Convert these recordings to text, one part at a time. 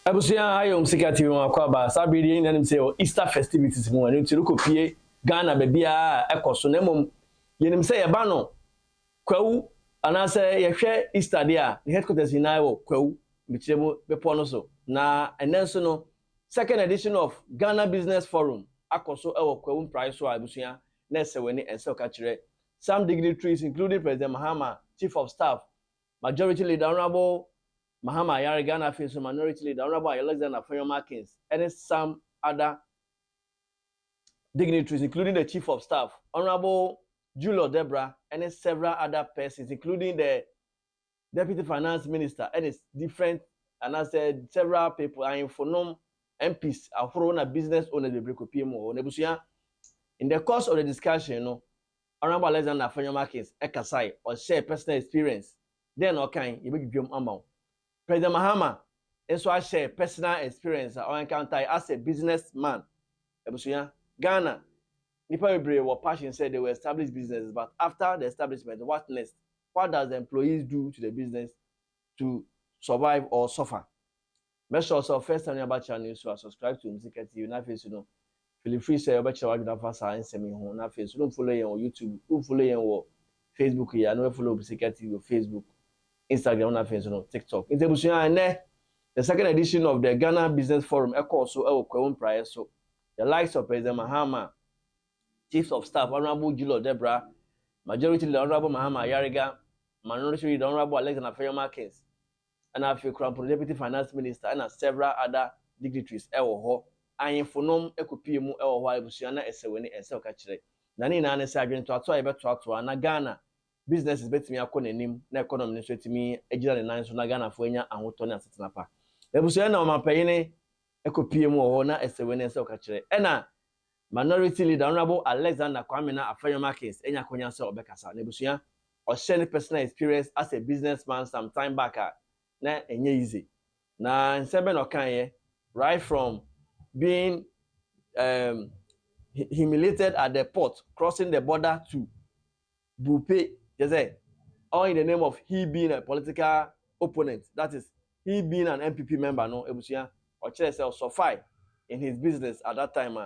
Abusia ayo msika TV makwaba sabiri yin nanim say Easter festivities mu anu tiru kopie Ghana bebia ekoso na mom yenim say yeba no kwawu anase yehwe Easter dia the headquarters in Iwo kwawu bichemu bepo no so na enenso no second edition of Ghana Business Forum akoso ewo kwawu price so abusia na seweni ense ka kire some dignitaries including President Mahama, Chief of Staff, Majority Leader Honorable Mahama Yari Ghana Face Minority Leader Honorable Alexander Markins and some other dignitaries including the Chief of Staff Honorable Julio Debra and several other persons including the Deputy Finance Minister and it's different and I said several people are informed MPs are foreign business owners the PMO in the course of the discussion Honorable Alexander Markins ekasai or share personal experience then okay you be amount President Mahama also share personal experience or encounter as a businessman. Ebusuya Ghana nipa bebre were passion said they were established businesses, but after the establishment, what next? What does the employees do to the business to survive or suffer? Make sure so first time about channel so subscribe to Mzika TV na face feel free say about your na fasa nsemi ho na face don't follow you on YouTube, don't follow you on Facebook here, no follow Mzika TV on Facebook. Instagram na Facebook, TikTok. In the second edition of the Ghana Business Forum, also prior so the likes of President Mahama, Chief of Staff Honorable Julio Debra, Majority Leader Honorable Mahama Yariga, Minority Leader Honorable Alexander Markins, and I feel Crown Deputy Finance Minister and several other dignitaries. I inform Ekupimu Ewa Eseweni and Selkachre. Nani Nana Sergeant to Atwa na Ghana. Business is better me akọ nim na economy no sweti me ejira ne nan so na Ghana fo enya ahoto ne asetena pa ebuso na o mapayine ekopie mu ho na eseweni ense oka kire ena Minority Leader Honorable Alexander Markins enya konya se obekasa na ebuso o share personal experience as a businessman some time back na enye easy na nsebe no kan ye right from being humiliated at the port crossing the border to Bupe. Yes, all in the name of he being a political opponent. That is, he being an MPP member, no, Ebusia, or Chelsea so far in his business at that time.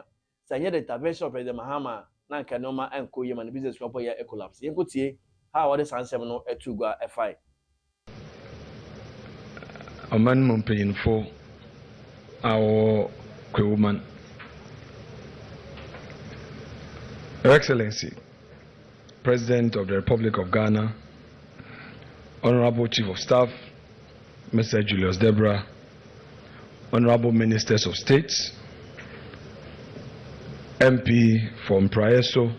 So, the intervention of President Mahama, Nankanoma, and Koyam, and the business company collapse. You could see how all this answer no Etugua FI. A man mumping for our woman. Your Excellency, President of the Republic of Ghana, Honorable Chief of Staff, Mr. Julius Debra, Honorable Ministers of States, MP from Praeso,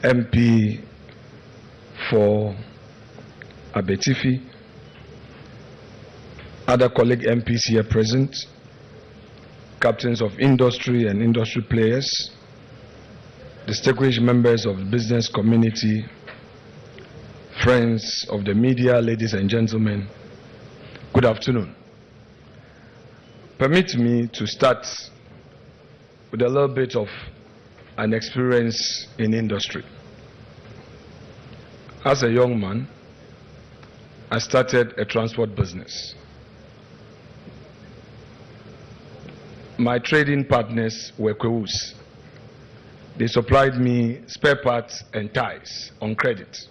MP for Abetifi, other colleague MPs here present, captains of industry and industry players, distinguished members of the business community, friends of the media, ladies and gentlemen, good afternoon. Permit me to start with a little bit of an experience in industry. As a young man, I started a transport business. My trading partners were KWAHUs. They supplied me spare parts and ties on credit.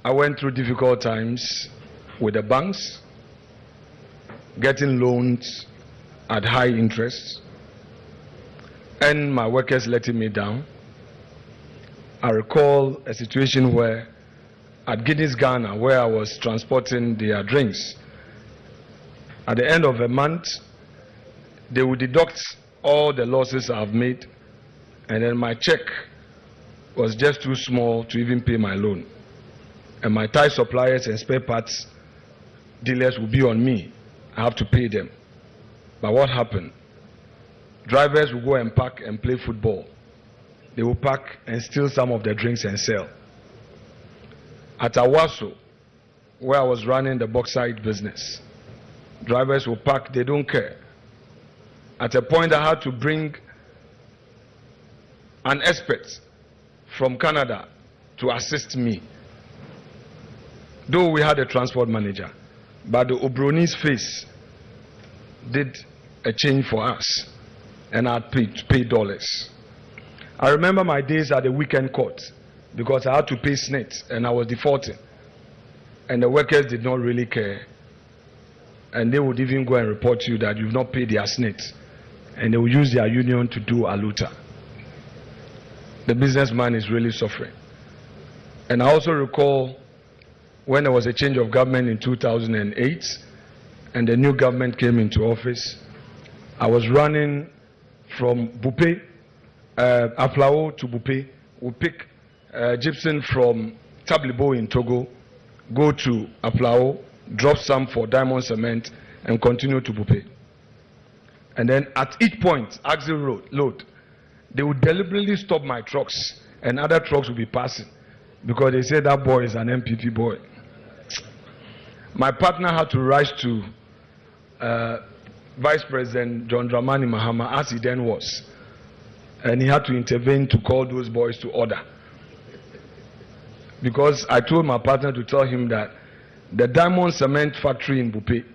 I went through difficult times with the banks, getting loans at high interest, and my workers letting me down. I recall a situation where at Guinness, Ghana, where I was transporting their drinks, at the end of a month, they would deduct all the losses I've made, and then my check was just too small to even pay my loan. And my tie suppliers and spare parts dealers will be on me. I have to pay them. But what happened? Drivers will go and park and play football. They will park and steal some of the drinks and sell. At Awaso, where I was running the bauxite business, drivers will park, they don't care. At a point, I had to bring an expert from Canada to assist me. Though we had a transport manager, but the Obroni's face did a change for us, and I had to pay dollars. I remember my days at the weekend court because I had to pay SNET and I was defaulting, and the workers did not really care, and they would even go and report you that you've not paid their SNET, and they will use their union to do aluta. The businessman is really suffering. And I also recall when there was a change of government in 2008 and the new government came into office, I was running from Bupe, Aflao to Bupe. We pick gypsum from Tablibo in Togo, go to Aflao, drop some for diamond cement, and continue to Bupe. And then at each point, axle load, they would deliberately stop my trucks, and other trucks would be passing because they said that boy is an MPP boy. My partner had to rise to Vice President John Dramani Mahama, as he then was, and he had to intervene to call those boys to order. Because I told my partner to tell him that the diamond cement factory in Bupe,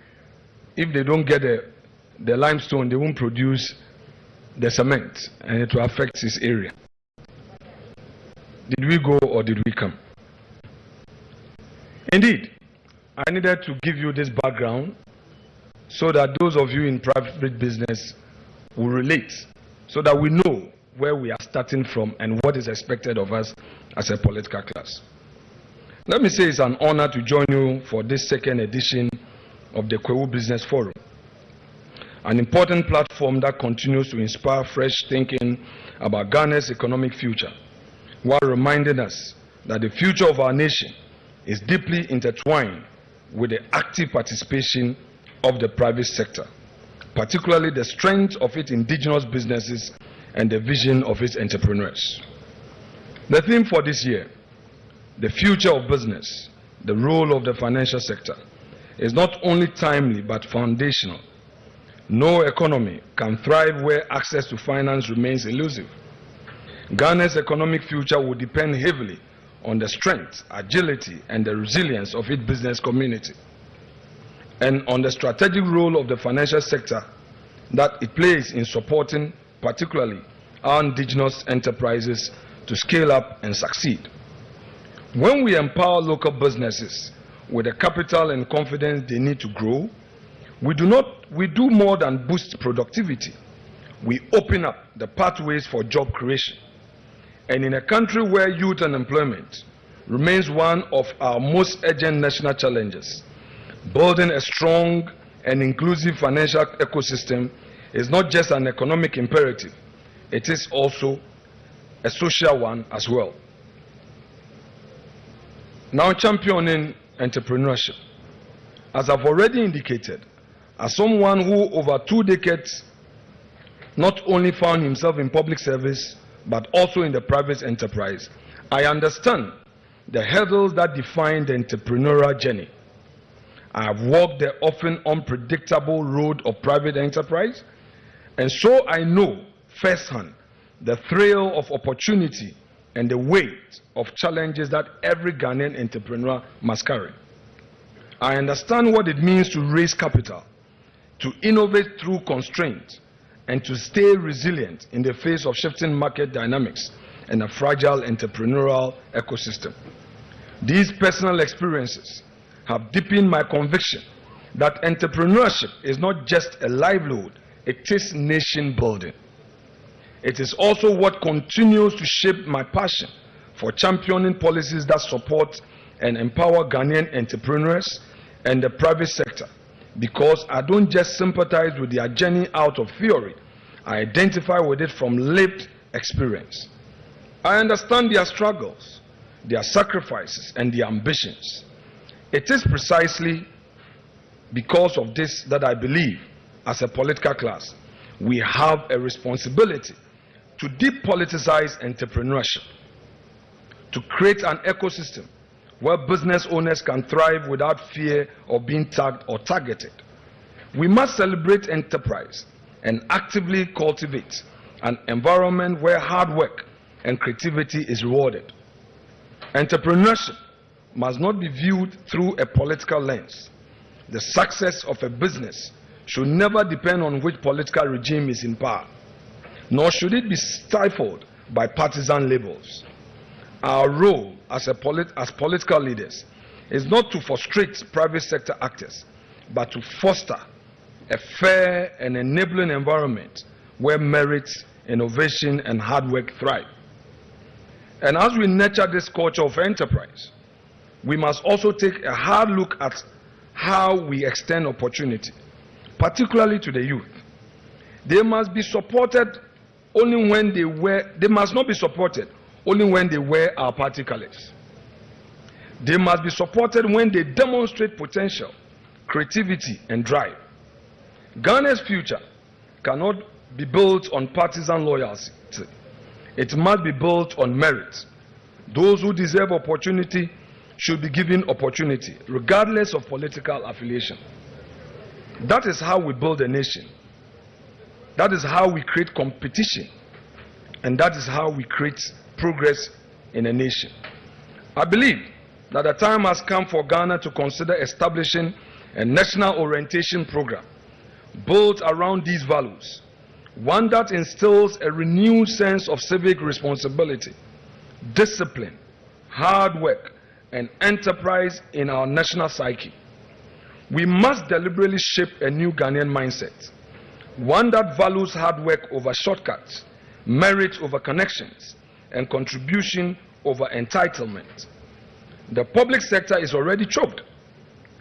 if they don't get the limestone, they won't produce the cement, and it will affect his area. Did we go or did we come? Indeed, I needed to give you this background so that those of you in private business will relate, so that we know where we are starting from and what is expected of us as a political class. Let me say it's an honor to join you for this second edition of the KWAHU Business Forum, an important platform that continues to inspire fresh thinking about Ghana's economic future, while reminding us that the future of our nation is deeply intertwined with the active participation of the private sector, particularly the strength of its indigenous businesses and the vision of its entrepreneurs. The theme for this year, the future of business, the role of the financial sector, is not only timely but foundational. No economy can thrive where access to finance remains elusive. Ghana's economic future will depend heavily on the strength, agility, and the resilience of its business community, and on the strategic role of the financial sector that it plays in supporting particularly our indigenous enterprises to scale up and succeed. When we empower local businesses with the capital and confidence they need to grow, we do more than boost productivity. We open up the pathways for job creation. And in a country where youth unemployment remains one of our most urgent national challenges, building a strong and inclusive financial ecosystem is not just an economic imperative, it is also a social one as well. Now, championing entrepreneurship. As I've already indicated, as someone who over 2 decades not only found himself in public service but also in the private enterprise, I understand the hurdles that define the entrepreneurial journey. I have walked the often unpredictable road of private enterprise, and so I know firsthand the thrill of opportunity and the weight of challenges that every Ghanaian entrepreneur must carry. I understand what it means to raise capital, to innovate through constraint, and to stay resilient in the face of shifting market dynamics and a fragile entrepreneurial ecosystem. These personal experiences have deepened my conviction that entrepreneurship is not just a livelihood, it is nation building. It is also what continues to shape my passion for championing policies that support and empower Ghanaian entrepreneurs and the private sector, because I don't just sympathize with their journey out of theory, I identify with it from lived experience. I understand their struggles, their sacrifices, and their ambitions. It is precisely because of this that I believe, as a political class, we have a responsibility to depoliticize entrepreneurship, to create an ecosystem where business owners can thrive without fear of being tagged or targeted. We must celebrate enterprise and actively cultivate an environment where hard work and creativity is rewarded. Entrepreneurship must not be viewed through a political lens. the success of a business should never depend on which political regime is in power, nor should it be stifled by partisan labels. Our role as political leaders is not to frustrate private sector actors, but to foster a fair and enabling environment where merit, innovation, and hard work thrive. And as we nurture this culture of enterprise, we must also take a hard look at how we extend opportunity, particularly to the youth. They must be supported only when they must not be supported only when they wear our party colors. They must be supported when they demonstrate potential, creativity, and drive. Ghana's future cannot be built on partisan loyalty. It must be built on merit. Those who deserve opportunity should be given opportunity, regardless of political affiliation. That is how we build a nation. That is how we create competition. And that is how we create progress in a nation. I believe that the time has come for Ghana to consider establishing a national orientation program built around these values, one that instills a renewed sense of civic responsibility, discipline, hard work, and enterprise in our national psyche. We must deliberately shape a new Ghanaian mindset, one that values hard work over shortcuts, merit over connections, and contribution over entitlement. The public sector is already choked,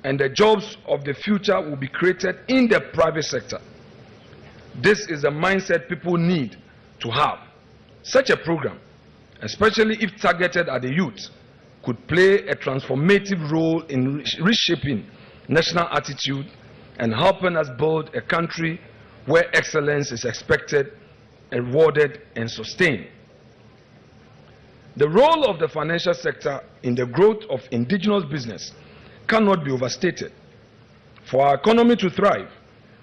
and the jobs of the future will be created in the private sector. This is the mindset people need to have. Such a program, especially if targeted at the youth, could play a transformative role in reshaping national attitude and helping us build a country where excellence is expected, rewarded, and sustained. The role of the financial sector in the growth of indigenous business cannot be overstated. For our economy to thrive,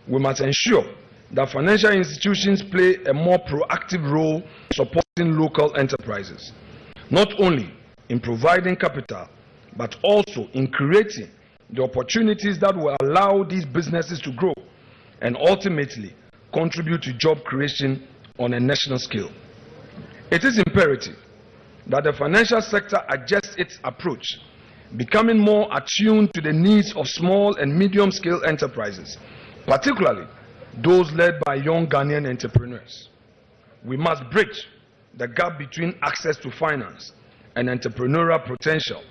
we must ensure that financial institutions play a more proactive role in supporting local enterprises, not only in providing capital, but also in creating the opportunities that will allow these businesses to grow and ultimately contribute to job creation on a national scale. It is imperative that the financial sector adjusts its approach, becoming more attuned to the needs of small and medium-scale enterprises, particularly those led by young Ghanaian entrepreneurs. We must bridge the gap between access to finance and entrepreneurial potential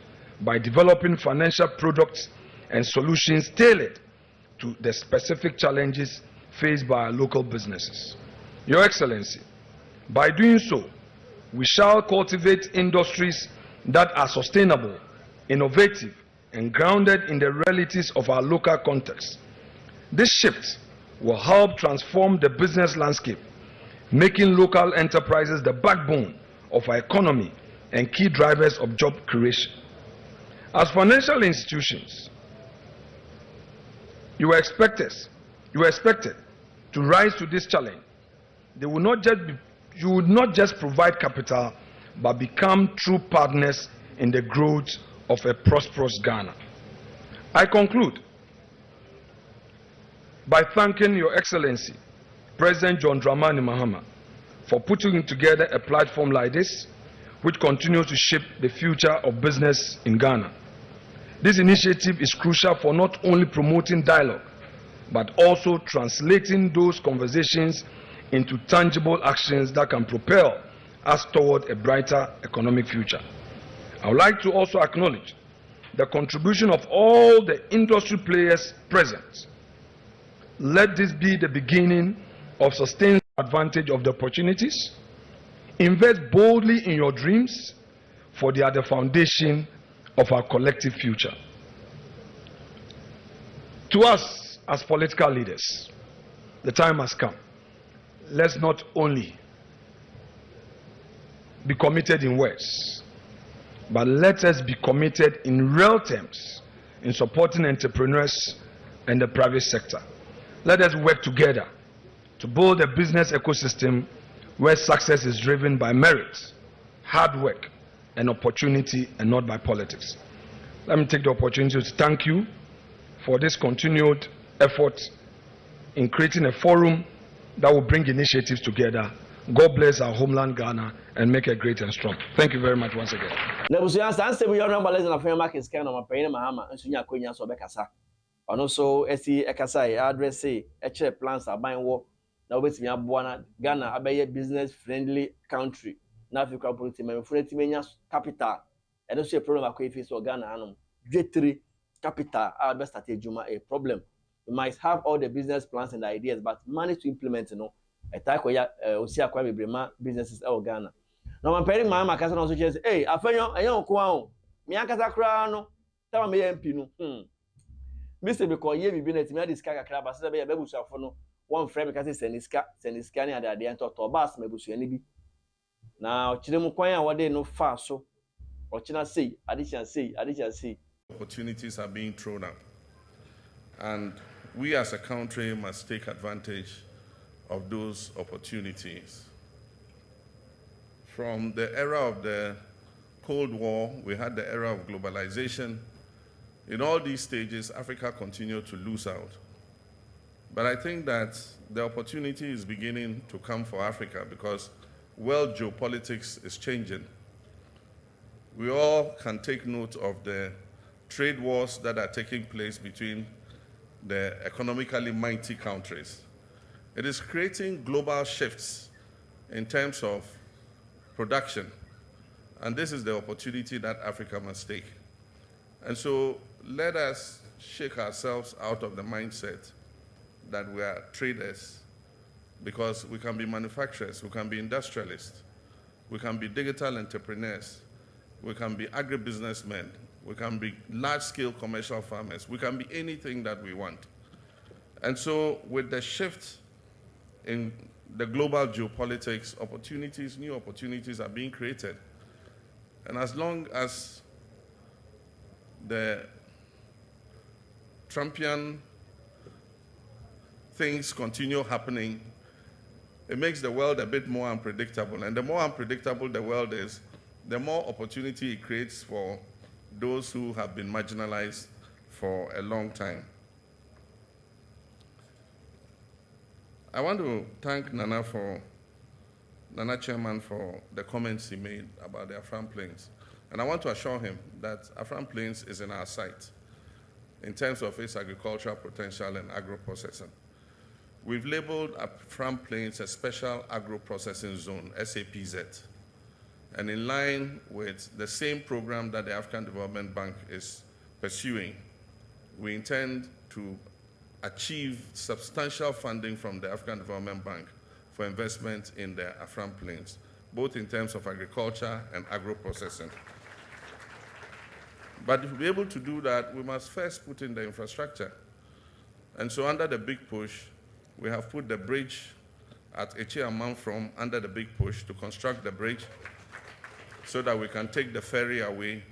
by developing financial products and solutions tailored to the specific challenges faced by our local businesses. Your Excellency, by doing so, we shall cultivate industries that are sustainable, innovative, and grounded in the realities of our local context. This shift will help transform the business landscape, making local enterprises the backbone of our economy and key drivers of job creation. As financial institutions, you were expected to rise to this challenge. You would not just provide capital, but become true partners in the growth of a prosperous Ghana. I conclude by thanking Your Excellency, President John Dramani Mahama, for putting together a platform like this, which continues to shape the future of business in Ghana. This initiative is crucial for not only promoting dialogue, but also translating those conversations into tangible actions that can propel us toward a brighter economic future. I would like to also acknowledge the contribution of all the industry players present. Let this be the beginning of sustained advantage of the opportunities. Invest boldly in your dreams, for they are the foundation of our collective future. To us as political leaders, the time has come. Let's not only be committed in words, but let us be committed in real terms in supporting entrepreneurs and the private sector. Let us work together to build a business ecosystem where success is driven by merit, hard work, and opportunity, and not by politics. Let me take the opportunity to thank you for this continued effort in creating a forum that will bring initiatives together. God bless our homeland Ghana and make it great and strong. Thank you very much once again. Nebusuya sanse bu yoro balance na fema market scan no mapayin mahama nso nya akonya so bekasa. Ono so esi ekasa e address e chere plans aban wo na obetimi aboa na Ghana abeye business friendly country. Na Africa policy me freti menya capital. E no so a problem akwa face for Ghana anom. Dwetri capital our best start ejuma a problem. You might have all the business plans and ideas but manage to implement no. Etako ya osi akwa bebrema businesses e Ghana. No man peri man makasa no so che say hey afenyo enyo ko an me akasa kra no tama me MP no me se be ko ye bibi na timi adiska kakra ba se be ya bebusuafo no won frɛ me kasa seniska ne ade ntoto ba as mebusuani bi na okire mu kwan a wode no fa so okina sei addition sei opportunities are being thrown up and we as a country must take advantage of those opportunities. From the era of the Cold War, we had the era of globalization. In all these stages, Africa continued to lose out. But I think that the opportunity is beginning to come for Africa because world geopolitics is changing. We all can take note of the trade wars that are taking place between the economically mighty countries. It is creating global shifts in terms of production. And this is the opportunity that Africa must take. And so let us shake ourselves out of the mindset that we are traders, because we can be manufacturers, we can be industrialists, we can be digital entrepreneurs, we can be agribusinessmen, we can be large-scale commercial farmers, we can be anything that we want. And so with the shift in the global geopolitics, new opportunities are being created. And as long as the Trumpian things continue happening, it makes the world a bit more unpredictable. And the more unpredictable the world is, the more opportunity it creates for those who have been marginalized for a long time. I want to thank Nana Chairman for the comments he made about the Afram Plains. And I want to assure him that Afram Plains is in our sight in terms of its agricultural potential and agro-processing. We've labeled Afram Plains a special agro-processing zone, SAPZ. And in line with the same program that the African Development Bank is pursuing, we intend to achieve substantial funding from the African Development Bank for investment in the Afram Plains, both in terms of agriculture and agro-processing. But to be able to do that, we must first put in the infrastructure. And so under the big push, we have put the bridge at Echiamam from under the big push to construct the bridge so that we can take the ferry away.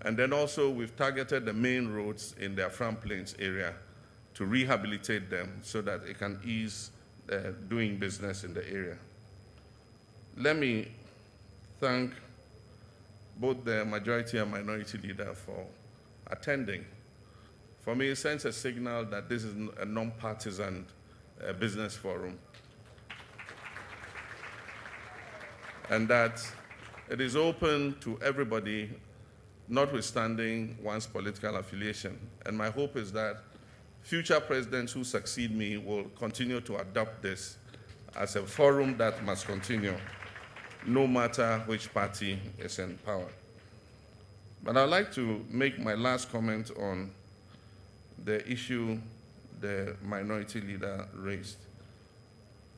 And then also we've targeted the main roads in the Afram Plains area to rehabilitate them so that it can ease doing business in the area. Let me thank both the majority and minority leader for attending. For me, it sends a signal that this is a non-partisan business forum, and that it is open to everybody, notwithstanding one's political affiliation. And my hope is that future presidents who succeed me will continue to adopt this as a forum that must continue, no matter which party is in power. But I'd like to make my last comment on the issue the minority leader raised.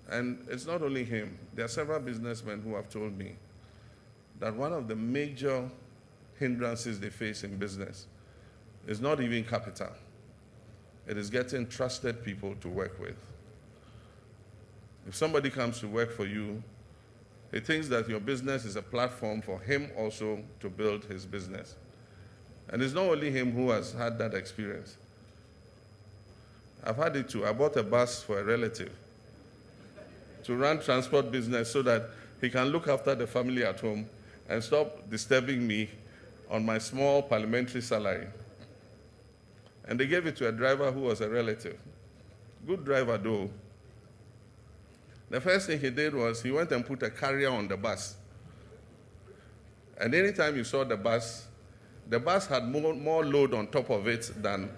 And it's not only him. There are several businessmen who have told me that one of the major hindrances they face in business is not even capital. It is getting trusted people to work with. If somebody comes to work for you, he thinks that your business is a platform for him also to build his business. And it's not only him who has had that experience. I've had it too. I bought a bus for a relative to run transport business so that he can look after the family at home and stop disturbing me on my small parliamentary salary. And they gave it to a driver who was a relative. Good driver though. The first thing he did was he went and put a carrier on the bus. And anytime you saw the bus had more load on top of it than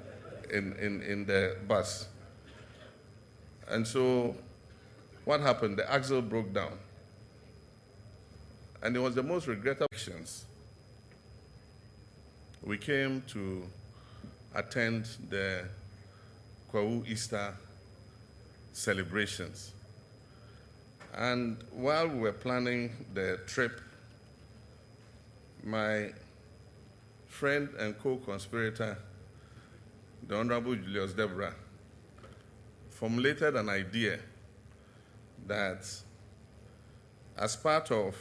in the bus. And so what happened? The axle broke down. And it was the most regrettable actions. We came to attend the KWAHU Easter celebrations. And while we were planning the trip, my friend and co-conspirator, the Honorable Julius Deborah, formulated an idea that as part of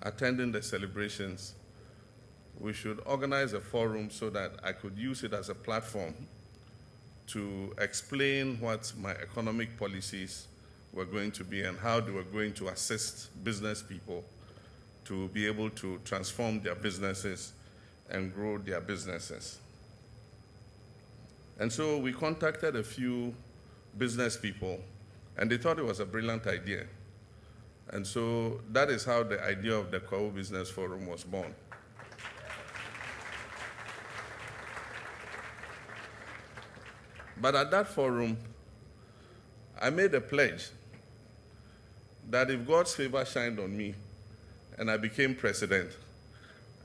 attending the celebrations, we should organize a forum so that I could use it as a platform to explain what my economic policies were going to be and how they were going to assist business people to be able to transform their businesses and grow their businesses. And so we contacted a few business people, and they thought it was a brilliant idea. And so that is how the idea of the KWAHU Business Forum was born. But at that forum, I made a pledge that if God's favor shined on me and I became president,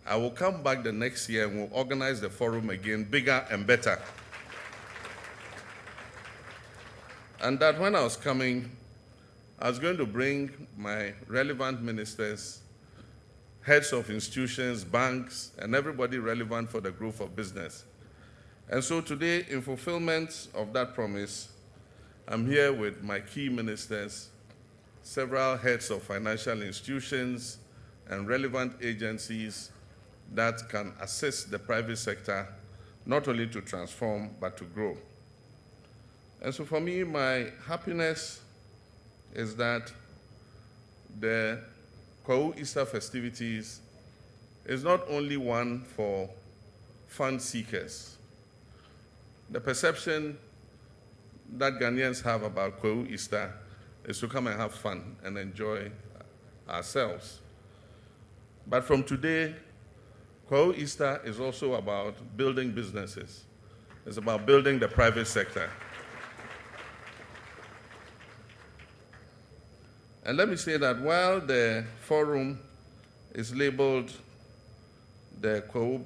I will come back the next year and we'll organize the forum again, bigger and better. And that when I was coming, I was going to bring my relevant ministers, heads of institutions, banks, and everybody relevant for the growth of business. And so today, in fulfillment of that promise, I'm here with my key ministers, several heads of financial institutions and relevant agencies that can assist the private sector not only to transform, but to grow. And so for me, my happiness is that the KWAHU Easter festivities is not only one for fun seekers. The perception that Ghanaians have about KWAHU Easter is to come and have fun and enjoy ourselves. But from today, KWAHU Easter is also about building businesses. It's about building the private sector. And let me say that while the forum is labeled the KWAHU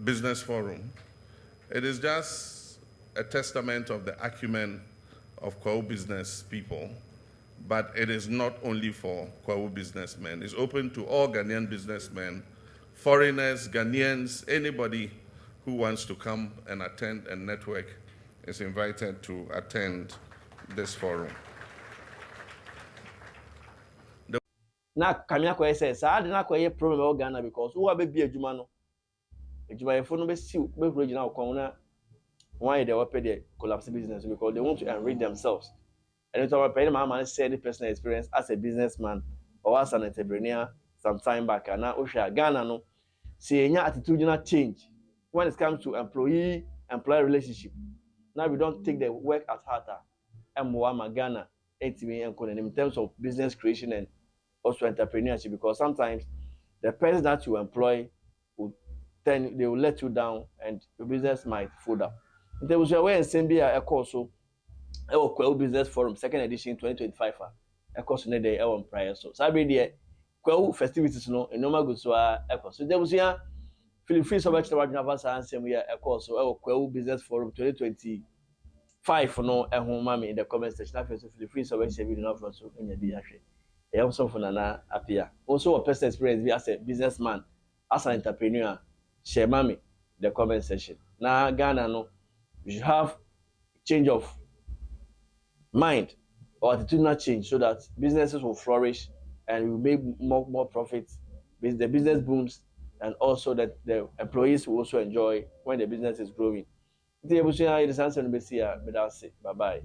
Business Forum, it is just a testament of the acumen of KWAHU business people, but it is not only for KWAHU businessmen. It's open to all Ghanaian businessmen, foreigners, Ghanaians, anybody who wants to come and attend and network is invited to attend this forum. Na kamia kwa say saa de na kwa ye problem o Ghana because who be bi adwuma no adwumayefo no be siw be huro gina okon na why they open the collapse business because they want to enrich themselves. And it's our paying my share the personal experience as a businessman or as an entrepreneur some time back. And now Osha Ghana no see any attitudinal change when it comes to employee-employee relationship. Now we don't take the work at heart and more Ghana in terms of business creation and also entrepreneurship, because sometimes the person that you employ will then they will let you down and your business might fold up. There was a way in Sambia, a course so KWAHU Business Forum, second edition 2025. A course in the day prior. So Sabi the KWAHU festivities no in normal goods so a course. So there was here feel free so much to watch Navasa and same year a course so KWAHU Business Forum 2025 for no a home mommy in the comment section. Feel free so much to video now so in your DH. I also for Nana appear. Also a personal experience as a businessman, as an entrepreneur, share mommy the comment section. Now Ghana no. You should have change of mind or attitudinal change so that businesses will flourish and will make more profits. The business booms and also that the employees will also enjoy when the business is growing. Bye bye.